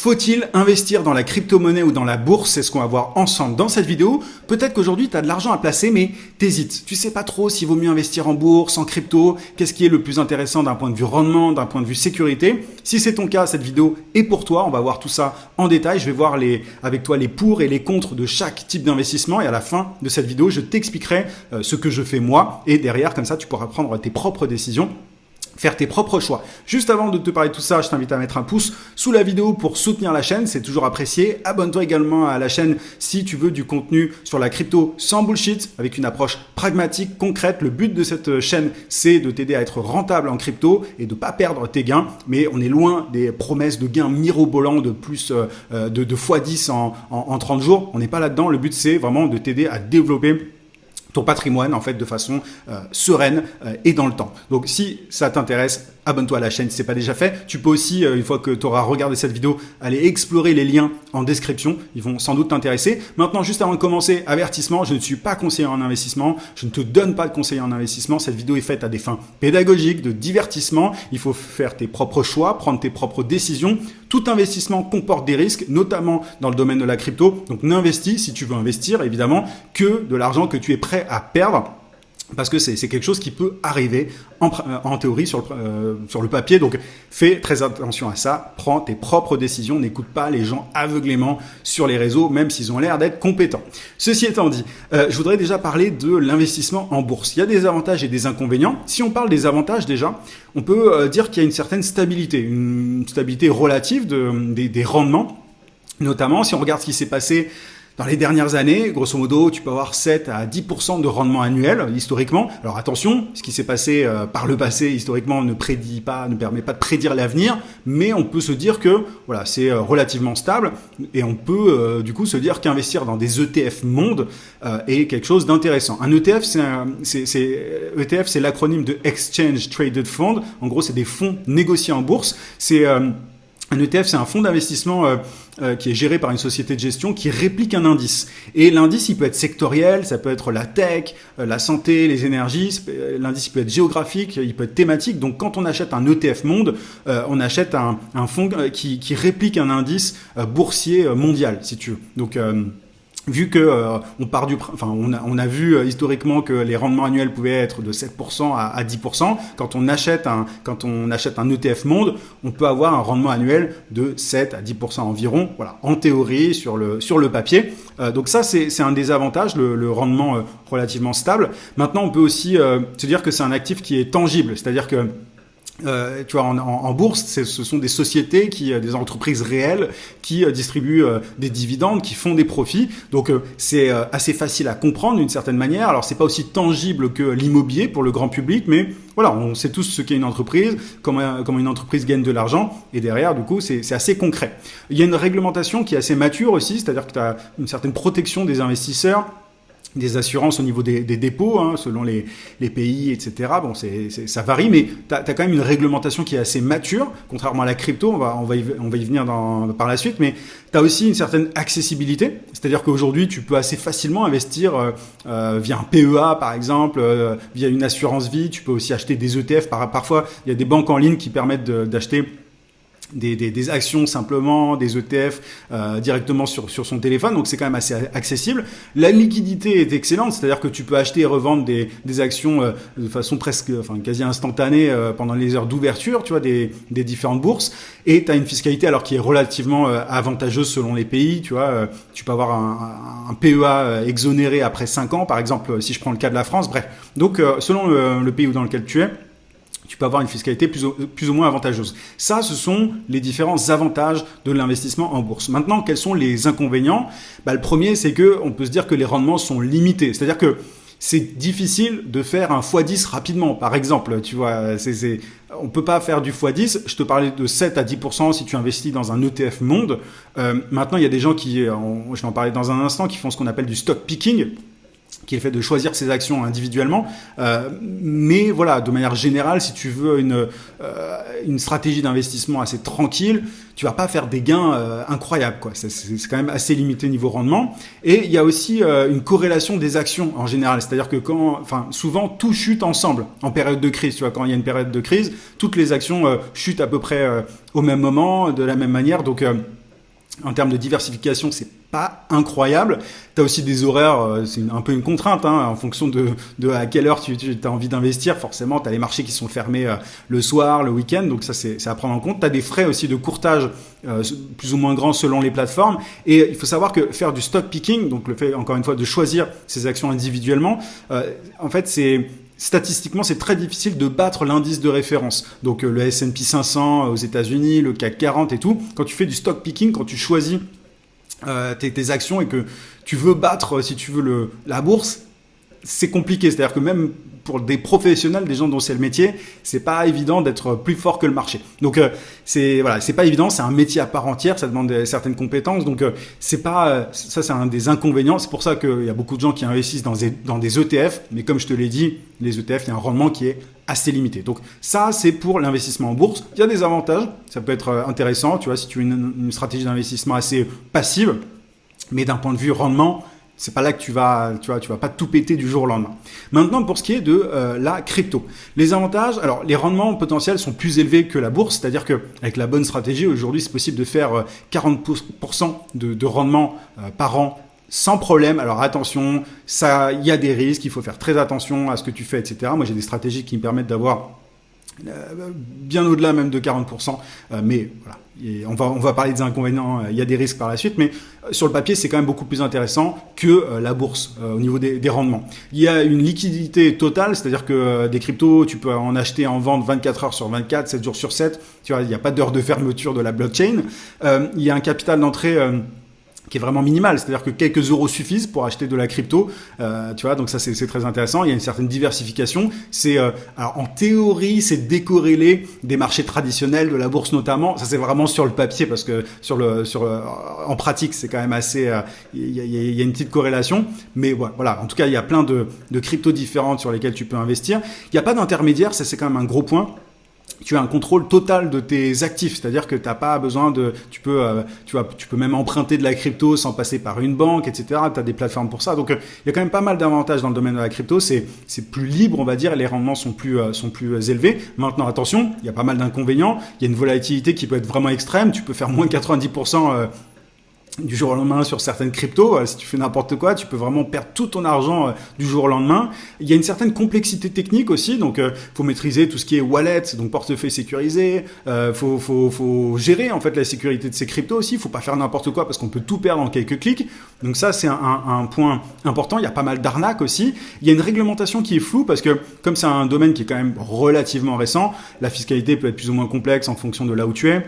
Faut-il investir dans la crypto-monnaie ou dans la bourse? C'est ce qu'on va voir ensemble dans cette vidéo. Peut-être qu'aujourd'hui, tu as de l'argent à placer, mais t'hésites. Tu sais pas trop s'il vaut mieux investir en bourse, en crypto. Qu'est-ce qui est le plus intéressant d'un point de vue rendement, d'un point de vue sécurité? Si c'est ton cas, cette vidéo est pour toi. On va voir tout ça en détail. Je vais voir avec toi les pour et les contre de chaque type d'investissement. Et à la fin de cette vidéo, je t'expliquerai ce que je fais moi. Et derrière, comme ça, tu pourras prendre tes propres décisions, faire tes propres choix. Juste avant de te parler de tout ça, je t'invite à mettre un pouce sous la vidéo pour soutenir la chaîne, c'est toujours apprécié. Abonne-toi également à la chaîne si tu veux du contenu sur la crypto sans bullshit, avec une approche pragmatique, concrète. Le but de cette chaîne, c'est de t'aider à être rentable en crypto et de pas perdre tes gains. Mais on est loin des promesses de gains mirobolants de plus de x10 en 30 jours. On n'est pas là-dedans. Le but, c'est vraiment de t'aider à développer ton patrimoine en fait de façon sereine et dans le temps. Donc si ça t'intéresse, abonne-toi à la chaîne si ce n'est pas déjà fait. Tu peux aussi, une fois que tu auras regardé cette vidéo, aller explorer les liens en description. Ils vont sans doute t'intéresser. Maintenant, juste avant de commencer, avertissement, je ne suis pas conseiller en investissement. Je ne te donne pas de conseiller en investissement. Cette vidéo est faite à des fins pédagogiques, de divertissement. Il faut faire tes propres choix, prendre tes propres décisions. Tout investissement comporte des risques, notamment dans le domaine de la crypto. Donc n'investis, si tu veux investir, évidemment, que de l'argent que tu es prêt à perdre. Parce que c'est quelque chose qui peut arriver en théorie sur le papier. Donc, fais très attention à ça. Prends tes propres décisions. N'écoute pas les gens aveuglément sur les réseaux, même s'ils ont l'air d'être compétents. Ceci étant dit, je voudrais déjà parler de l'investissement en bourse. Il y a des avantages et des inconvénients. Si on parle des avantages déjà, on peut dire qu'il y a une certaine stabilité, une stabilité relative des rendements. Notamment, si on regarde ce qui s'est passé dans les dernières années, grosso modo, tu peux avoir 7 à 10% de rendement annuel, historiquement. Alors attention, ce qui s'est passé par le passé, historiquement, ne permet pas de prédire l'avenir, mais on peut se dire que voilà, c'est relativement stable et on peut du coup se dire qu'investir dans des ETF monde est quelque chose d'intéressant. Un ETF, ETF, c'est l'acronyme de Exchange Traded Fund. En gros, c'est des fonds négociés en bourse. Un ETF, c'est un fonds d'investissement qui est géré par une société de gestion qui réplique un indice. Et l'indice, il peut être sectoriel, ça peut être la tech, la santé, les énergies. L'indice peut être géographique, il peut être thématique. Donc, quand on achète un ETF monde, on achète un fonds qui réplique un indice boursier mondial, si tu veux. Donc, vu que on a vu historiquement que les rendements annuels pouvaient être de 7% à 10%. Quand on achète un ETF monde, on peut avoir un rendement annuel de 7 à 10% environ. Voilà, en théorie sur le papier. Donc ça c'est un des avantages, le rendement relativement stable. Maintenant on peut aussi se dire que c'est un actif qui est tangible, c'est-à-dire que tu vois, en bourse, ce sont des sociétés des entreprises réelles qui distribuent des dividendes, qui font des profits. Donc, c'est assez facile à comprendre d'une certaine manière. Alors, c'est pas aussi tangible que l'immobilier pour le grand public, mais voilà, on sait tous ce qu'est une entreprise, comment une entreprise gagne de l'argent. Et derrière, du coup, c'est assez concret. Il y a une réglementation qui est assez mature aussi, c'est-à-dire que tu as une certaine protection des investisseurs, des assurances au niveau des dépôts, hein, selon les pays, etc. Bon, ça varie, mais tu as quand même une réglementation qui est assez mature, contrairement à la crypto, on va y venir par la suite, mais tu as aussi une certaine accessibilité, c'est-à-dire qu'aujourd'hui, tu peux assez facilement investir via un PEA, par exemple, via une assurance vie, tu peux aussi acheter des ETF, parfois, il y a des banques en ligne qui permettent d'acheter des actions simplement, des ETF directement sur son téléphone, donc c'est quand même assez accessible. La liquidité est excellente, c'est-à-dire que tu peux acheter et revendre des actions de façon quasi instantanée pendant les heures d'ouverture, tu vois, des différentes bourses, et tu as une fiscalité alors qui est relativement avantageuse selon les pays, tu vois, tu peux avoir un PEA exonéré après 5 ans, par exemple, si je prends le cas de la France, bref. Donc selon le pays dans lequel tu es, tu peux avoir une fiscalité plus ou moins avantageuse. Ça, ce sont les différents avantages de l'investissement en bourse. Maintenant, quels sont les inconvénients? Le premier, c'est on peut se dire que les rendements sont limités. C'est-à-dire que c'est difficile de faire un x10 rapidement. Par exemple, tu vois, on peut pas faire du x10. Je te parlais de 7 à 10% si tu investis dans un ETF monde. Maintenant, il y a des gens je vais en parler dans un instant, qui font ce qu'on appelle du stock picking, qui est le fait de choisir ses actions individuellement. Mais voilà, de manière générale, si tu veux une stratégie d'investissement assez tranquille, tu vas pas faire des gains incroyables, quoi. C'est quand même assez limité niveau rendement. Et il y a aussi une corrélation des actions en général. C'est-à-dire que souvent, tout chute ensemble en période de crise. Tu vois, quand il y a une période de crise, toutes les actions chutent à peu près au même moment, de la même manière. Donc, En termes de diversification, c'est pas incroyable. Tu as aussi des horaires, c'est un peu une contrainte, hein, en fonction de à quelle heure tu as envie d'investir. Forcément, tu as les marchés qui sont fermés le soir, le week-end, donc ça c'est à prendre en compte. Tu as des frais aussi de courtage plus ou moins grands selon les plateformes. Et il faut savoir que faire du stock picking, donc le fait encore une fois de choisir ces actions individuellement, en fait statistiquement, c'est très difficile de battre l'indice de référence. Donc le S&P 500 aux États-Unis, le CAC 40 et tout. Quand tu fais du stock picking, quand tu choisis tes actions et que tu veux battre, si tu veux, la bourse, c'est compliqué. C'est-à-dire que même pour des professionnels, des gens dont c'est le métier, c'est pas évident d'être plus fort que le marché. Donc c'est pas évident, c'est un métier à part entière, ça demande certaines compétences. Donc c'est pas ça, c'est un des inconvénients. C'est pour ça qu'il y a beaucoup de gens qui investissent dans des ETF, mais comme je te l'ai dit, les ETF, il y a un rendement qui est assez limité. Donc ça, c'est pour l'investissement en bourse. Il y a des avantages, ça peut être intéressant, tu vois, si tu as une stratégie d'investissement assez passive, mais d'un point de vue rendement, c'est pas là que tu vas pas tout péter du jour au lendemain. Maintenant, pour ce qui est de la crypto, les avantages, alors les rendements potentiels sont plus élevés que la bourse, c'est-à-dire que avec la bonne stratégie, aujourd'hui, c'est possible de faire 40% de rendement par an sans problème. Alors attention, ça, il y a des risques, il faut faire très attention à ce que tu fais, etc. Moi, j'ai des stratégies qui me permettent d'avoir bien au-delà même de 40%, mais voilà. Et on va parler des inconvénients, il y a des risques par la suite, mais sur le papier, c'est quand même beaucoup plus intéressant que la bourse au niveau des rendements. Il y a une liquidité totale, c'est-à-dire que des cryptos, tu peux en acheter et en vendre 24 heures sur 24, 7 jours sur 7, tu vois, il n'y a pas d'heure de fermeture de la blockchain. Il y a un capital d'entrée qui est vraiment minimal, c'est-à-dire que quelques euros suffisent pour acheter de la crypto, tu vois, donc ça c'est très intéressant. Il y a une certaine diversification. Alors en théorie, c'est décorrélé des marchés traditionnels, de la bourse notamment. Ça c'est vraiment sur le papier, parce que en pratique c'est quand même assez, il y a une petite corrélation. Mais voilà, en tout cas il y a plein de cryptos différentes sur lesquelles tu peux investir. Il n'y a pas d'intermédiaire, ça c'est quand même un gros point. Tu as un contrôle total de tes actifs, c'est-à-dire que t'as pas besoin tu peux même emprunter de la crypto sans passer par une banque, etc. Tu as des plateformes pour ça. Donc, il y a quand même pas mal d'avantages dans le domaine de la crypto. C'est plus libre, on va dire, et les rendements sont plus élevés. Maintenant, attention, il y a pas mal d'inconvénients. Il y a une volatilité qui peut être vraiment extrême. Tu peux faire moins de 90%, du jour au lendemain sur certaines cryptos. Si tu fais n'importe quoi, tu peux vraiment perdre tout ton argent du jour au lendemain. Il y a une certaine complexité technique aussi, donc faut maîtriser tout ce qui est wallet, donc portefeuille sécurisé. Faut gérer en fait la sécurité de ces cryptos aussi. Faut pas faire n'importe quoi parce qu'on peut tout perdre en quelques clics. Donc ça c'est un point important. Il y a pas mal d'arnaques aussi. Il y a une réglementation qui est floue parce que comme c'est un domaine qui est quand même relativement récent, la fiscalité peut être plus ou moins complexe en fonction de là où tu es.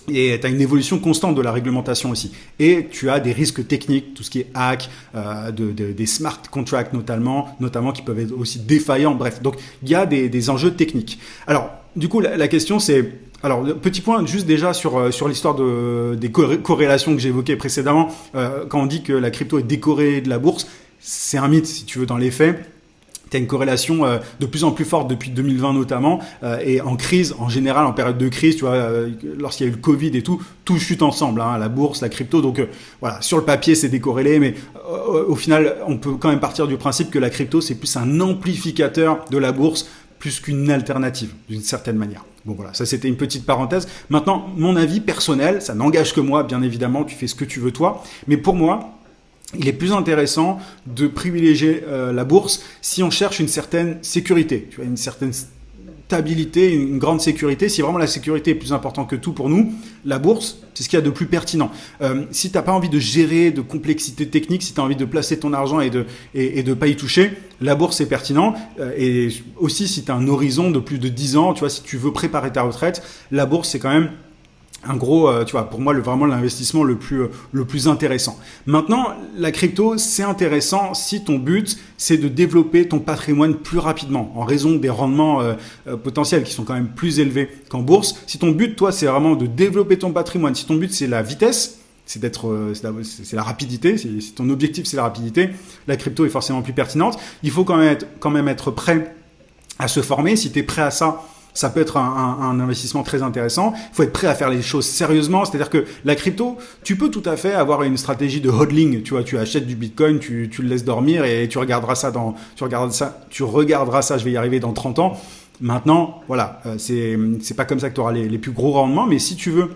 Et tu as une évolution constante de la réglementation aussi. Et tu as des risques techniques, tout ce qui est hack, des smart contracts notamment qui peuvent être aussi défaillants. Bref, donc il y a des enjeux techniques. Alors, du coup, la question c'est... Alors, petit point juste déjà sur l'histoire des corrélations que j'évoquais précédemment. Quand on dit que la crypto est décorrélée de la bourse, c'est un mythe si tu veux dans les faits. Tu as une corrélation de plus en plus forte depuis 2020 notamment, et en crise, en général, en période de crise, tu vois, lorsqu'il y a eu le Covid et tout chute ensemble, hein, la bourse, la crypto. Donc voilà, sur le papier, c'est décorrélé, mais au final, on peut quand même partir du principe que la crypto, c'est plus un amplificateur de la bourse, plus qu'une alternative, d'une certaine manière. Bon voilà, ça c'était une petite parenthèse. Maintenant, mon avis personnel, ça n'engage que moi, bien évidemment, tu fais ce que tu veux toi, mais pour moi, il est plus intéressant de privilégier la bourse si on cherche une certaine sécurité, tu vois, une certaine stabilité, une grande sécurité. Si vraiment la sécurité est plus importante que tout pour nous, la bourse, c'est ce qu'il y a de plus pertinent. Si tu n'as pas envie de gérer de complexité technique, si tu as envie de placer ton argent et de pas y toucher, la bourse c'est pertinent. Et aussi si tu as un horizon de plus de 10 ans, tu vois, si tu veux préparer ta retraite, la bourse c'est quand même un gros, tu vois, pour moi, vraiment l'investissement le plus intéressant. Maintenant, la crypto, c'est intéressant si ton but, c'est de développer ton patrimoine plus rapidement, en raison des rendements potentiels qui sont quand même plus élevés qu'en bourse. Si ton but, toi, c'est vraiment de développer ton patrimoine, si ton but, c'est la vitesse, c'est la rapidité, si ton objectif, c'est la rapidité, la crypto est forcément plus pertinente. Il faut quand même être prêt à se former. Si tu es prêt à ça, ça peut être un investissement très intéressant. Il faut être prêt à faire les choses sérieusement. C'est-à-dire que la crypto, tu peux tout à fait avoir une stratégie de hodling. Tu vois, tu achètes du Bitcoin, tu le laisses dormir et tu regarderas ça, je vais y arriver dans 30 ans. Maintenant, voilà, c'est pas comme ça que tu auras les plus gros rendements. Mais si tu veux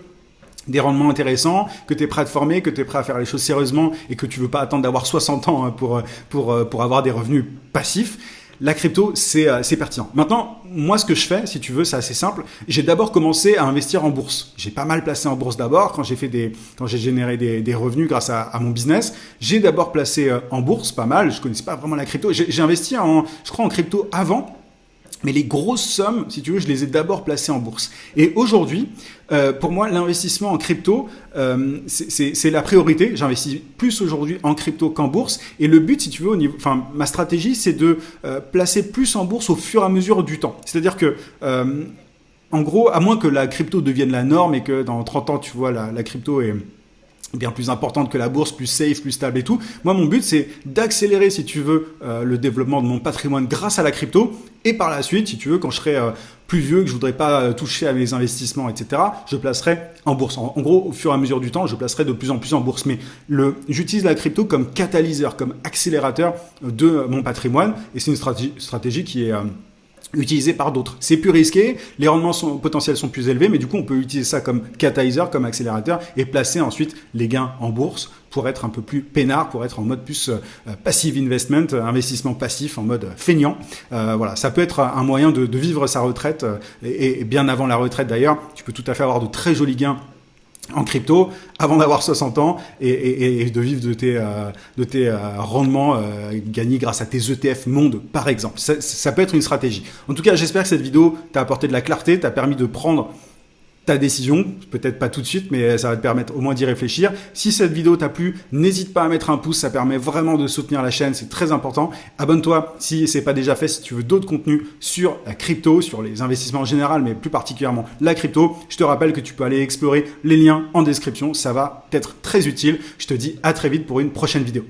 des rendements intéressants, que tu es prêt à te former, que tu es prêt à faire les choses sérieusement et que tu veux pas attendre d'avoir 60 ans pour avoir des revenus passifs, la crypto, c'est pertinent. Maintenant, moi, ce que je fais, si tu veux, c'est assez simple. J'ai d'abord commencé à investir en bourse. J'ai pas mal placé en bourse d'abord quand j'ai généré des revenus grâce à mon business. J'ai d'abord placé en bourse, pas mal. Je connaissais pas vraiment la crypto. J'ai investi je crois, en crypto avant. Mais les grosses sommes, si tu veux, je les ai d'abord placées en bourse. Et aujourd'hui, pour moi, l'investissement en crypto, c'est la priorité. J'investis plus aujourd'hui en crypto qu'en bourse. Et le but, si tu veux, ma stratégie, c'est de placer plus en bourse au fur et à mesure du temps. C'est-à-dire que, en gros, à moins que la crypto devienne la norme et que dans 30 ans, tu vois, la crypto est bien plus importante que la bourse, plus safe, plus stable et tout. Moi, mon but, c'est d'accélérer, si tu veux, le développement de mon patrimoine grâce à la crypto. Et par la suite, si tu veux, quand je serai plus vieux, que je voudrais pas toucher à mes investissements, etc., je placerai en bourse. En gros, au fur et à mesure du temps, je placerai de plus en plus en bourse. Mais j'utilise la crypto comme catalyseur, comme accélérateur de mon patrimoine. Et c'est une stratégie qui est utilisé par d'autres. C'est plus risqué, les rendements potentiels sont plus élevés, mais du coup, on peut utiliser ça comme catalyseur, comme accélérateur et placer ensuite les gains en bourse pour être un peu plus peinard, pour être en mode plus passive investment, investissement passif, en mode feignant. Voilà, ça peut être un moyen de vivre sa retraite et bien avant la retraite d'ailleurs. Tu peux tout à fait avoir de très jolis gains en crypto avant d'avoir 60 ans et de vivre de tes rendements gagnés grâce à tes ETF monde par exemple. Ça peut être une stratégie. En tout cas, j'espère que cette vidéo t'a apporté de la clarté, t'a permis de prendre ta décision, peut-être pas tout de suite, mais ça va te permettre au moins d'y réfléchir. Si cette vidéo t'a plu, n'hésite pas à mettre un pouce, ça permet vraiment de soutenir la chaîne, c'est très important. Abonne-toi si c'est pas déjà fait, si tu veux d'autres contenus sur la crypto, sur les investissements en général, mais plus particulièrement la crypto. Je te rappelle que tu peux aller explorer les liens en description, ça va être très utile. Je te dis à très vite pour une prochaine vidéo.